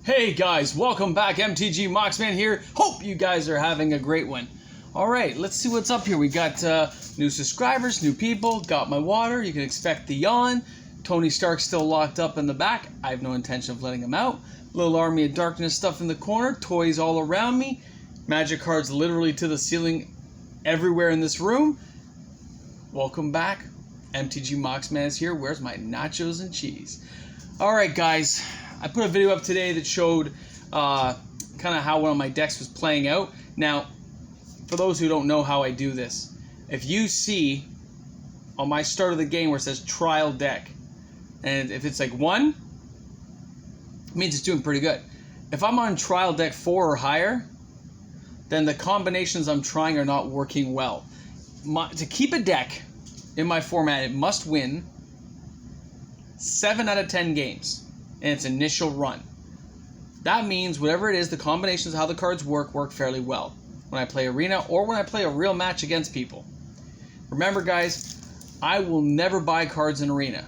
Hey guys, welcome back. MTG Moxman here. Hope you guys are having a great one. Alright, let's see what's up here. We got new subscribers, new people, got my water. You can expect the yawn. Tony Stark's still locked up in the back. I have no intention of letting him out. Little Army of Darkness stuff in the corner. Toys all around me. Magic cards literally to the ceiling everywhere in this room. Welcome back. MTG Moxman is here. Where's my nachos and cheese? Alright guys, I put a video up today that showed kind of how one of my decks was playing out. Now, for those who don't know how I do this, if you see on my start of the game where it says trial deck, and if it's like 1, it means it's doing pretty good. If I'm on trial deck 4 or higher, then the combinations I'm trying are not working well. To keep a deck in my format, it must win 7 out of 10 games in its initial run. That means whatever it is, the combinations of how the cards work fairly well when I play Arena or when I play a real match against people. Remember guys, I will never buy cards in Arena.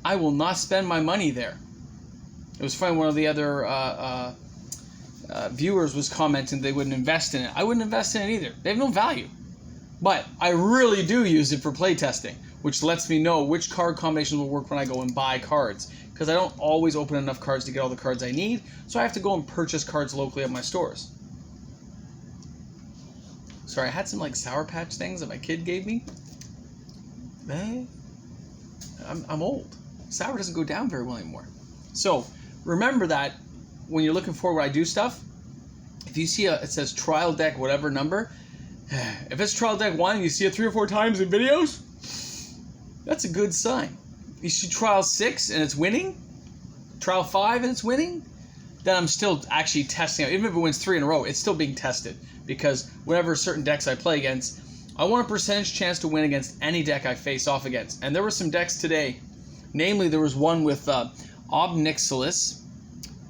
I will not spend my money there. It was funny, one of the other viewers was commenting they wouldn't invest in it. I wouldn't invest in it either. They have no value. But I really do use it for playtesting, which lets me know which card combinations will work when I go and buy cards. Because I don't always open enough cards to get all the cards I need, so I have to go and purchase cards locally at my stores. Sorry, I had some like Sour Patch things that my kid gave me. I'm old. Sour doesn't go down very well anymore. So remember that when you're looking for when I do stuff, if you see it says trial deck whatever number, if it's trial deck 1 and you see it 3 or 4 times in videos, that's a good sign. You see trial 6 and it's winning, trial 5 and it's winning, then I'm still actually testing it. Even if it wins 3 in a row, it's still being tested. Because whenever certain decks I play against, I want a percentage chance to win against any deck I face off against. And there were some decks today, namely there was one with Obnixilis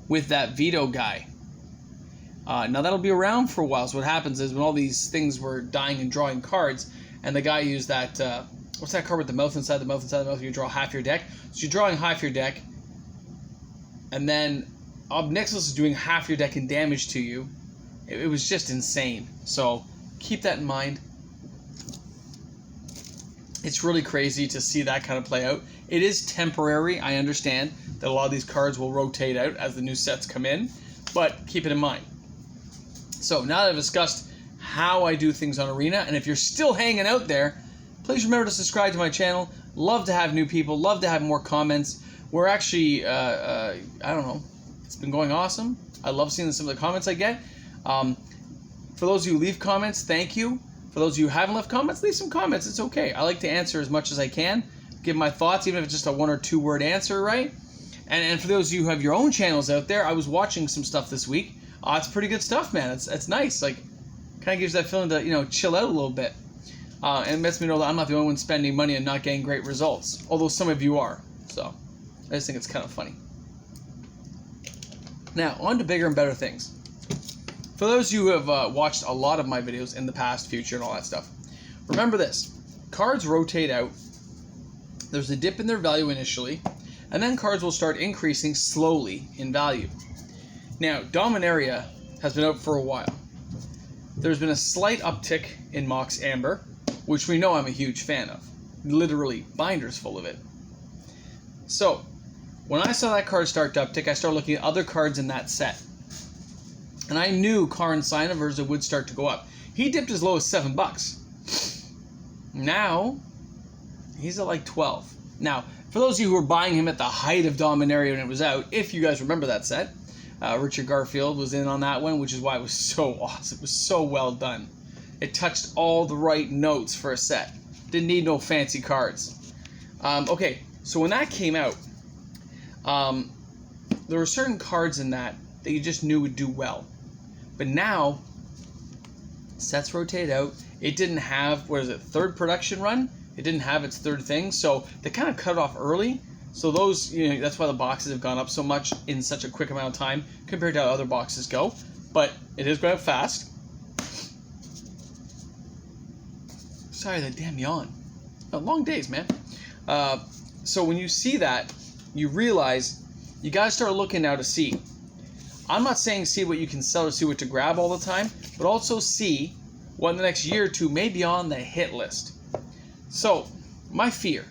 with that Veto guy. Now that'll be around for a while. So what happens is when all these things were dying and drawing cards, and the guy used that, what's that card with the mouth inside the mouth inside the mouth? You draw half your deck. So you're drawing half your deck, and then Obnixilis is doing half your deck in damage to you. It was just insane. So keep that in mind. It's really crazy to see that kind of play out. It is temporary. I understand that a lot of these cards will rotate out as the new sets come in, but keep it in mind. So now that I've discussed how I do things on Arena, and if you're still hanging out there, please remember to subscribe to my channel. Love to have new people. Love to have more comments. We're actually, I don't know, it's been going awesome. I love seeing some of the comments I get. For those of you who leave comments, thank you. For those of you who haven't left comments, leave some comments. It's okay. I like to answer as much as I can. Give my thoughts, even if it's just a 1 or 2 word answer, right? And for those of you who have your own channels out there, I was watching some stuff this week. It's pretty good stuff, man. It's nice. Like, kind of gives that feeling to, you know, chill out a little bit. And it lets me know that I'm not the only one spending money and not getting great results. Although some of you are. So, I just think it's kind of funny. Now, on to bigger and better things. For those of you who have watched a lot of my videos in the past, future, and all that stuff, remember this. Cards rotate out. There's a dip in their value initially, and then cards will start increasing slowly in value. Now, Dominaria has been out for a while. There's been a slight uptick in Mox Amber, which we know I'm a huge fan of. Literally, binders full of it. So, when I saw that card start to uptick, I started looking at other cards in that set. And I knew Karn Synoverza would start to go up. He dipped as low as $7. Now, he's at like 12. Now, for those of you who were buying him at the height of Dominaria when it was out, if you guys remember that set, Richard Garfield was in on that one, which is why it was so awesome. It was so well done. It touched all the right notes for a set. Didn't need no fancy cards. Okay, so when that came out, there were certain cards in that you just knew would do well. But now, sets rotate out. It didn't have, what is it, 3rd production run? It didn't have its 3rd thing, so they kind of cut it off early. So those, you know, that's why the boxes have gone up so much in such a quick amount of time compared to how other boxes go. But it is going up fast. Sorry, that damn yawn. Oh, long days, man. So when you see that, you realize you got to start looking now to see, I'm not saying see what you can sell or see what to grab all the time, but also see what in the next year or two may be on the hit list. So, my fear,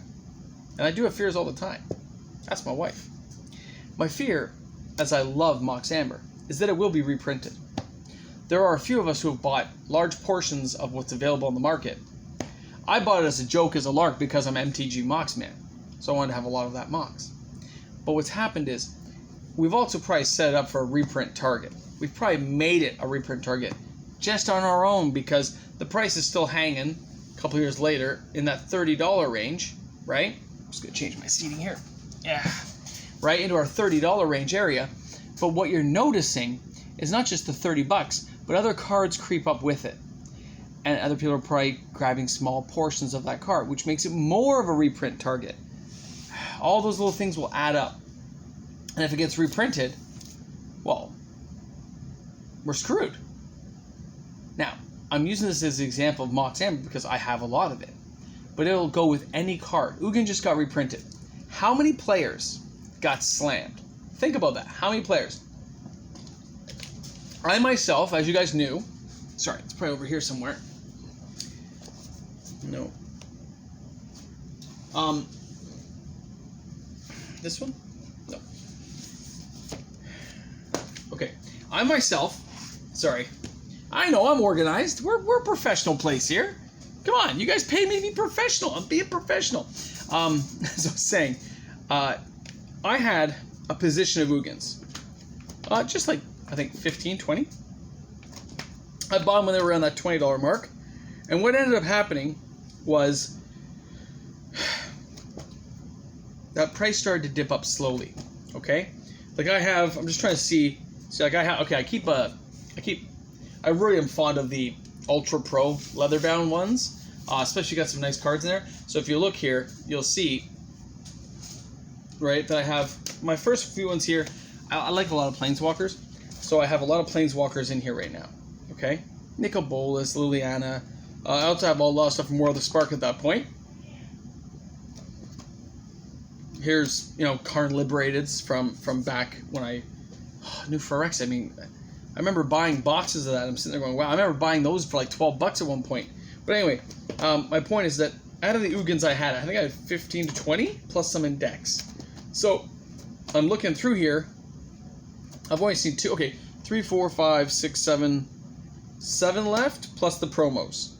and I do have fears all the time. That's my wife. My fear, as I love Mox Amber, is that it will be reprinted. There are a few of us who have bought large portions of what's available on the market. I bought it as a joke, as a lark, because I'm MTG Mox man. So I wanted to have a lot of that Mox. But what's happened is, we've also probably set it up for a reprint target. We've probably made it a reprint target just on our own because the price is still hanging a couple years later in that $30 range, right? I'm just going to change my seating here. Yeah. Right into our $30 range area. But what you're noticing is not just the $30, but other cards creep up with it. And other people are probably grabbing small portions of that card, which makes it more of a reprint target. All those little things will add up. And if it gets reprinted, well, we're screwed. Now, I'm using this as an example of Mox Amber because I have a lot of it. But it'll go with any card. Ugin just got reprinted. How many players got slammed? Think about that. How many players? I myself, as you guys knew, sorry, it's probably over here somewhere. No. This one? No. Okay. I myself, sorry. I know I'm organized. We're a professional place here. Come on, you guys pay me to be professional. I'm being professional. As I was saying, I had a position of Ugins. Just like, I think 15, 20. I bought them when they were around that $20 mark. And what ended up happening was that price started to dip up slowly. Okay? Like I'm just trying to see like I really am fond of the Ultra Pro leather bound ones. Especially got some nice cards in there. So if you look here, you'll see, right, that I have my first few ones here. I like a lot of Planeswalkers. So I have a lot of Planeswalkers in here right now. Okay? Nicol Bolas, Liliana. I also have a lot of stuff from World of Spark at that point. Here's, Karn Liberateds from back when I knew Phyrex. I mean, I remember buying boxes of that. I'm sitting there going, wow, I remember buying those for like $12 at one point. But anyway, my point is that out of the Ugins I think I had 15 to 20, plus some in decks. So, I'm looking through here. I've only seen 3, 4, 5, 6, 7 left, plus the promos.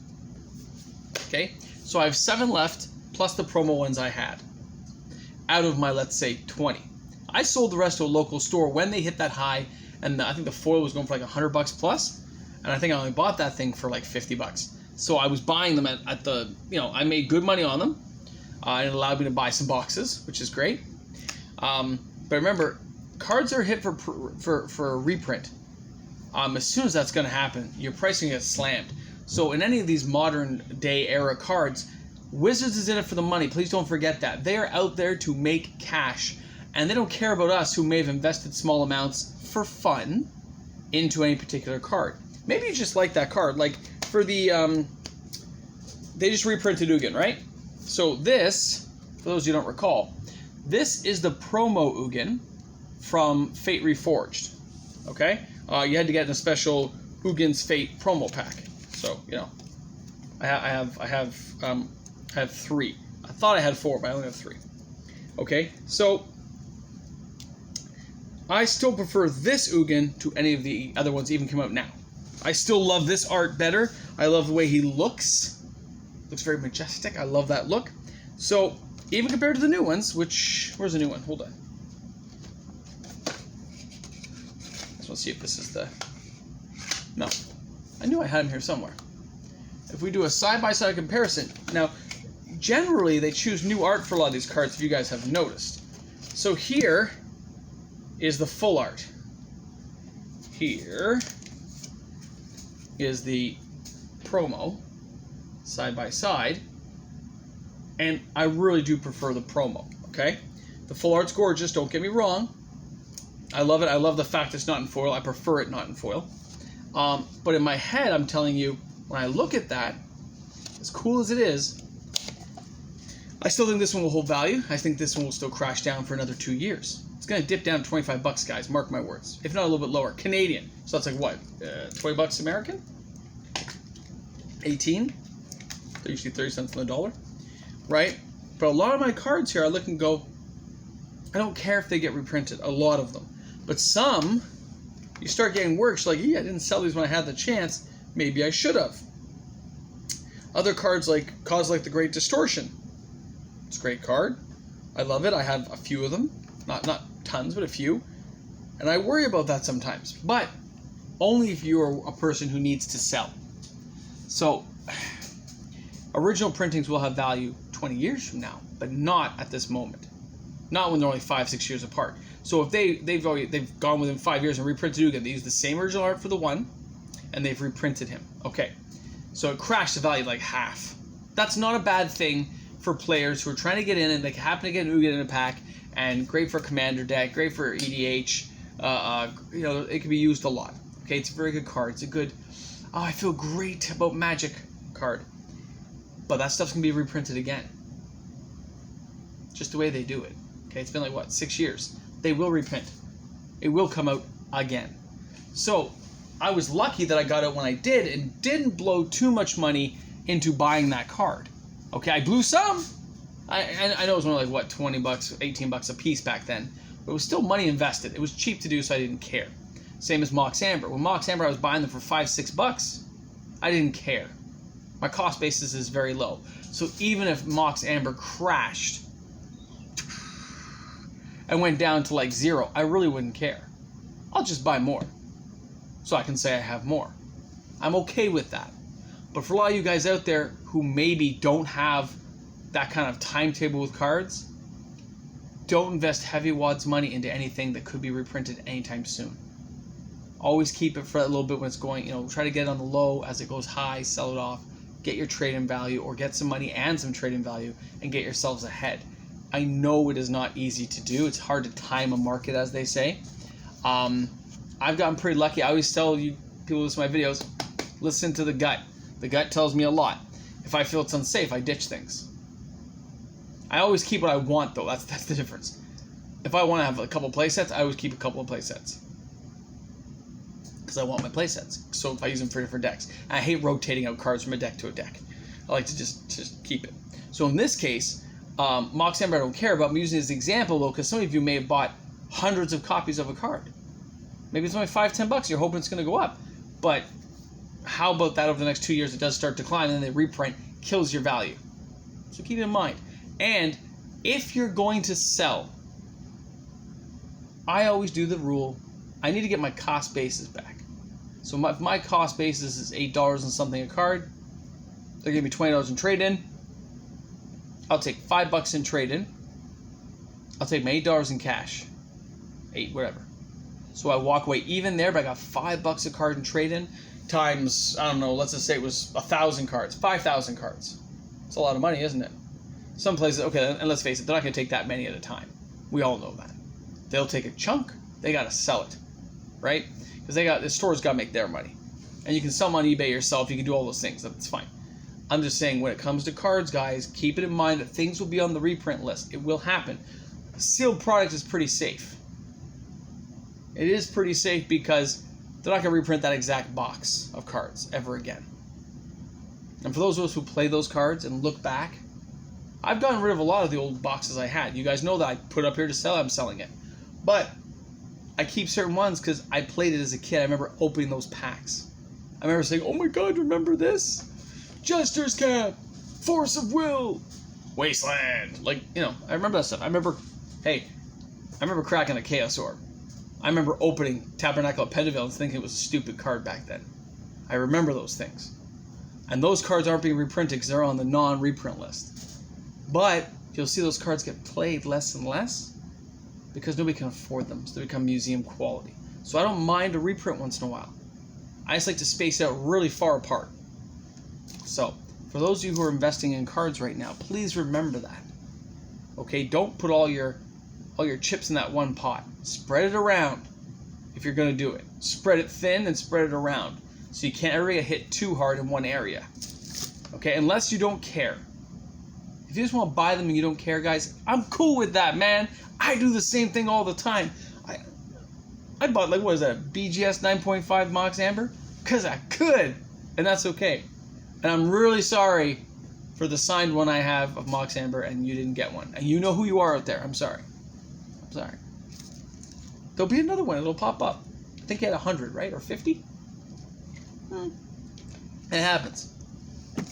Okay, so I have 7 left, plus the promo ones I had, out of my, let's say, 20. I sold the rest to a local store when they hit that high, and I think the foil was going for like $100 plus, and I think I only bought that thing for like $50. So I was buying them at the, I made good money on them, and it allowed me to buy some boxes, which is great. But remember, cards are hit for a reprint. As soon as that's going to happen, your pricing gets slammed. So in any of these modern day era cards, Wizards is in it for the money. Please don't forget that. They are out there to make cash. And they don't care about us who may have invested small amounts for fun into any particular card. Maybe you just like that card. Like for the, they just reprinted Ugin, right? So this, for those who don't recall, this is the promo Ugin from Fate Reforged. Okay? You had to get in a special Ugin's Fate promo pack. So, I have 3. I thought I had 4, but I only have 3. Okay? So I still prefer this Ugin to any of the other ones that even come out now. I still love this art better. I love the way he looks. Looks very majestic. I love that look. So, even compared to the new ones, where's the new one? Hold on. Let's see if this is the... No. I knew I had him here somewhere. If we do a side-by-side comparison... Now, generally, they choose new art for a lot of these cards, if you guys have noticed. So here is the full art. Here is the promo, side-by-side. And I really do prefer the promo, okay? The full art's gorgeous, don't get me wrong. I love it. I love the fact it's not in foil. I prefer it not in foil. But in my head, I'm telling you, when I look at that, as cool as it is, I still think this one will hold value. I think this one will still crash down for another 2 years. It's going to dip down to 25 bucks, guys. Mark my words. If not a little bit lower. Canadian. So that's like what? 20 bucks American? 18? Usually 30 cents on the dollar. Right? But a lot of my cards here I look and go, I don't care if they get reprinted. A lot of them. But some, you start getting works like, yeah, I didn't sell these when I had the chance. Maybe I should have. Other cards like Cause Like the Great Distortion. It's a great card. I love it. I have a few of them. Not tons, but a few. And I worry about that sometimes. But only if you're a person who needs to sell. So, original printings will have value 20 years from now, but not at this moment. Not when they're only 5-6 years apart. So if they've gone within 5 years and reprinted it again, they use the same original art for the one, and they've reprinted him. Okay, so it crashed the value like half. That's not a bad thing for players who are trying to get in and they happen to get an Ugin in a pack, and great for commander deck, great for EDH. You know, it can be used a lot. Okay, it's a very good card. It's a good, oh, I feel great about Magic card. But that stuff's gonna be reprinted again. Just the way they do it. Okay, it's been like what, 6 years. They will reprint. It will come out again. So I was lucky that I got it when I did and didn't blow too much money into buying that card. Okay, I blew some. I know it was only like what, 20 bucks, 18 bucks a piece back then, but it was still money invested. It was cheap to do, so I didn't care. Same as Mox Amber. When Mox Amber, I was buying them for $5-6 bucks. I didn't care. My cost basis is very low. So even if Mox Amber crashed and went down to like 0, I really wouldn't care. I'll just buy more, so I can say I have more. I'm okay with that. But for a lot of you guys out there who maybe don't have that kind of timetable with cards, don't invest heavy wads money into anything that could be reprinted anytime soon. Always keep it for a little bit when it's going, you know, try to get it on the low. As it goes high, sell it off, get your trade-in value, or get some money and some trade-in value and get yourselves ahead. I know it is not easy to do. It's hard to time a market, as they say. I've gotten pretty lucky. I always tell you, people who listen to my videos, listen to the gut. The gut tells me a lot. If I feel it's unsafe, I ditch things. I always keep what I want, though. That's the difference. If I want to have a couple play sets, I always keep a couple of play sets. Because I want my play sets. So if I use them for different decks. And I hate rotating out cards from a deck to a deck. I like to just keep it. So in this case, Mox Amber I don't care about. I'm using it as an example, though, because some of you may have bought hundreds of copies of a card. Maybe it's only $5-10 bucks. You're hoping it's going to go up. But how about that over the next 2 years it does start declining and then they reprint, kills your value. So keep it in mind. And if you're going to sell, I always do the rule, I need to get my cost basis back. So if my cost basis is $8 and something a card, they're giving me $20 in trade-in. I'll take $5 in trade-in. I'll take my $8 in cash. 8, whatever. So I walk away even there, but I got $5 a card in trade-in times, I don't know, let's just say it was 1,000 cards, 5,000 cards. It's a lot of money, isn't it? Some places, okay, and let's face it, they're not going to take that many at a time. We all know that. They'll take a chunk, they got to sell it, right? Because the store's got to make their money. And you can sell them on eBay yourself, you can do all those things, that's fine. I'm just saying, when it comes to cards, guys, keep it in mind that things will be on the reprint list. It will happen. Sealed product is pretty safe. It is pretty safe because they're not going to reprint that exact box of cards ever again. And for those of us who play those cards and look back, I've gotten rid of a lot of the old boxes I had. You guys know that I put up here to sell, I'm selling it. But I keep certain ones because I played it as a kid. I remember opening those packs. I remember saying, oh my god, remember this? Jester's Cap, Force of Will, Wasteland. Like, you know, I remember that stuff. I remember cracking a Chaos Orb. I remember opening Tabernacle of Pentaville and thinking it was a stupid card back then. I remember those things. And those cards aren't being reprinted because they're on the non-reprint list. But you'll see those cards get played less and less because nobody can afford them. So they become museum quality. So I don't mind a reprint once in a while. I just like to space out really far apart. So, for those of you who are investing in cards right now, please remember that. Okay, don't put all your chips in that one pot. Spread it around if you're going to do it. Spread it thin and spread it around so you can't ever get hit too hard in one area. Okay, unless you don't care. If If you just want to buy them and you don't care, guys, I'm cool with that, man. I do the same thing all the time. I bought, like, what is that, BGS 9.5 Mox Amber? Because I could, and that's okay. And I'm really sorry for the signed one I have of Mox Amber and you didn't get one. And you know who you are out there. I'm sorry. I'm sorry. There'll be another one. It'll pop up. I think you had 100, right? Or 50? It happens.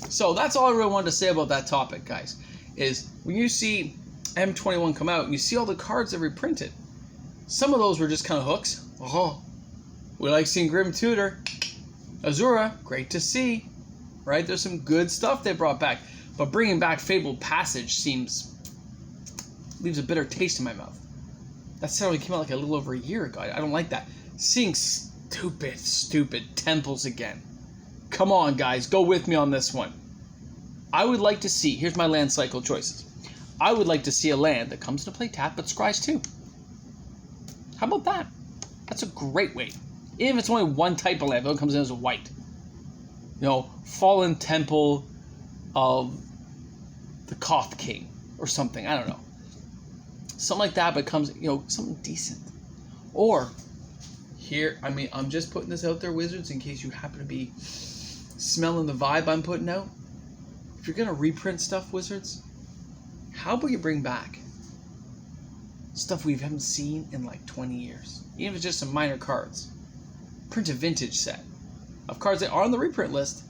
So that's all I really wanted to say about that topic, guys, is when you see M21 come out and you see all the cards that reprinted, some of those were just kind of hooks. Oh, we like seeing Grim Tutor. Azura, great to see. Right? There's some good stuff they brought back. But bringing back Fabled Passage leaves a bitter taste in my mouth. That set only came out like a little over a year ago. I don't like that. Seeing stupid temples again. Come on, guys. Go with me on this one. I would like to see, here's my land cycle choices. I would like to see a land that comes into play tap but scries 2. How about that? That's a great way. Even if it's only one type of land, but it comes in as a white. You know, Fallen Temple of the Koth King or something. I don't know. Something like that, but it comes, you know, something decent. Or, here, I mean, I'm just putting this out there, Wizards, in case you happen to be smelling the vibe I'm putting out. If you're going to reprint stuff, Wizards, how about you bring back stuff we haven't seen in like 20 years? Even if it's just some minor cards. Print a vintage set of cards that are on the reprint list,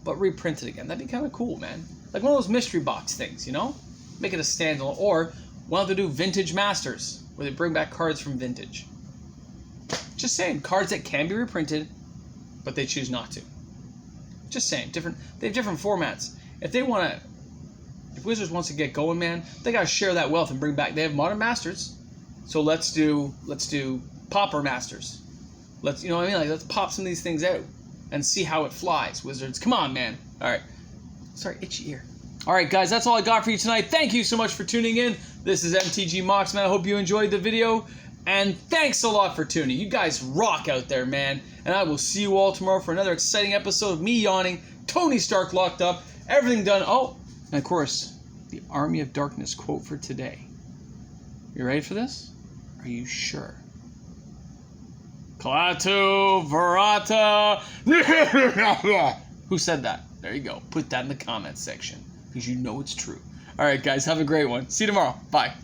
but reprinted again. That'd be kind of cool, man. Like one of those mystery box things, you know? Make it a standalone. Or why don't they do Vintage Masters, where they bring back cards from Vintage? Just saying, cards that can be reprinted, but they choose not to. Just saying, they have different formats. If Wizards wants to get going, man, they gotta share that wealth and bring back. They have Modern Masters, so let's do Pauper Masters. You know what I mean? Like, let's pop some of these things out and see how it flies, Wizards. Come on, man. All right. Sorry, itchy ear. All right, guys, that's all I got for you tonight. Thank you so much for tuning in. This is MTG Mox, man. I hope you enjoyed the video, and thanks a lot for tuning. You guys rock out there, man. And I will see you all tomorrow for another exciting episode of me yawning, Tony Stark locked up, everything done. Oh, and of course, the Army of Darkness quote for today. You ready for this? Are you sure? Klaatu Verata. Who said that? There you go. Put that in the comments section because you know it's true. All right, guys, have a great one. See you tomorrow. Bye.